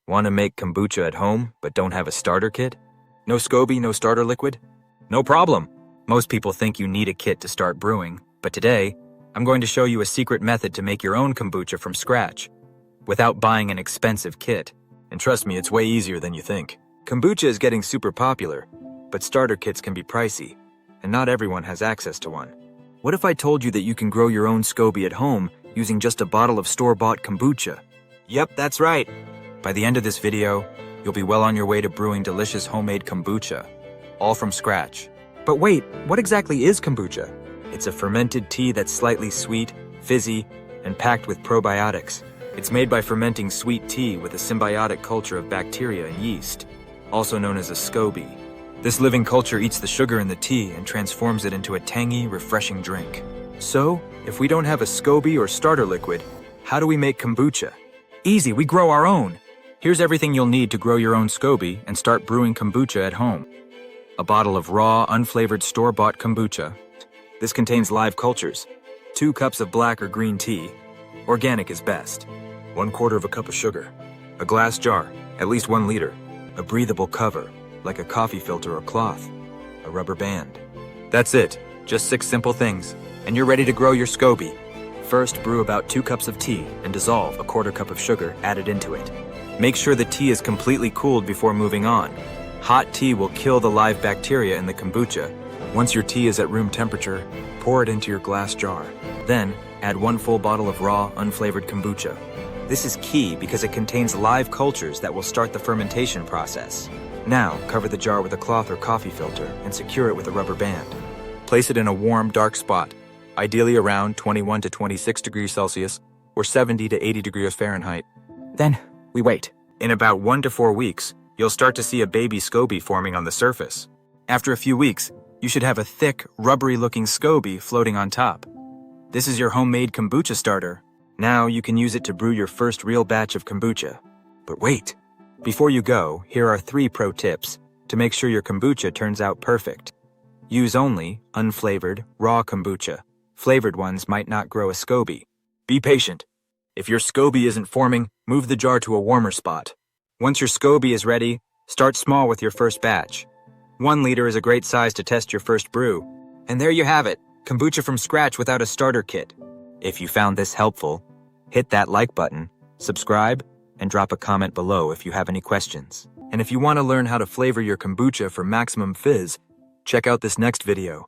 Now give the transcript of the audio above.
Want to make kombucha at home, but don't have a starter kit? No SCOBY, no starter liquid? No problem! Most people think you need a kit to start brewing, but today, I'm going to show you a secret method to make your own kombucha from scratch, without buying an expensive kit. And trust me, it's way easier than you think. Kombucha is getting super popular, but starter kits can be pricey, and not everyone has access to one. What if I told you that you can grow your own SCOBY at home using just a bottle of store-bought kombucha? Yep, that's right! By the end of this video, you'll be well on your way to brewing delicious homemade kombucha, all from scratch. But wait, what exactly is kombucha? It's a fermented tea that's slightly sweet, fizzy, and packed with probiotics. It's made by fermenting sweet tea with a symbiotic culture of bacteria and yeast, also known as a SCOBY. This living culture eats the sugar in the tea and transforms it into a tangy, refreshing drink. So, if we don't have a SCOBY or starter liquid, how do we make kombucha? Easy, we grow our own! Here's everything you'll need to grow your own SCOBY and start brewing kombucha at home. A bottle of raw, unflavored store-bought kombucha. This contains live cultures. 2 cups of black or green tea. Organic is best. 1/4 cup of sugar. A glass jar, at least 1 liter. A breathable cover, like a coffee filter or cloth. A rubber band. That's it. Just 6 simple things, and you're ready to grow your SCOBY. First, brew about 2 cups of tea and dissolve a 1/4 cup of sugar added into it. Make sure the tea is completely cooled before moving on. Hot tea will kill the live bacteria in the kombucha. Once your tea is at room temperature, pour it into your glass jar. Then, add 1 full bottle of raw, unflavored kombucha. This is key because it contains live cultures that will start the fermentation process. Now, cover the jar with a cloth or coffee filter and secure it with a rubber band. Place it in a warm, dark spot, ideally around 21 to 26 degrees Celsius or 70 to 80 degrees Fahrenheit. Then, we wait. In about 1 to 4 weeks, you'll start to see a baby SCOBY forming on the surface. After a few weeks, you should have a thick, rubbery-looking SCOBY floating on top. This is your homemade kombucha starter. Now you can use it to brew your first real batch of kombucha. But wait! Before you go, here are 3 pro tips to make sure your kombucha turns out perfect. Use only unflavored, raw kombucha. Flavored ones might not grow a SCOBY. Be patient. If your SCOBY isn't forming, move the jar to a warmer spot. Once your SCOBY is ready, start small with your first batch. 1 liter is a great size to test your first brew. And there you have it, kombucha from scratch without a starter kit. If you found this helpful, hit that like button, subscribe, and drop a comment below if you have any questions. And if you want to learn how to flavor your kombucha for maximum fizz, check out this next video.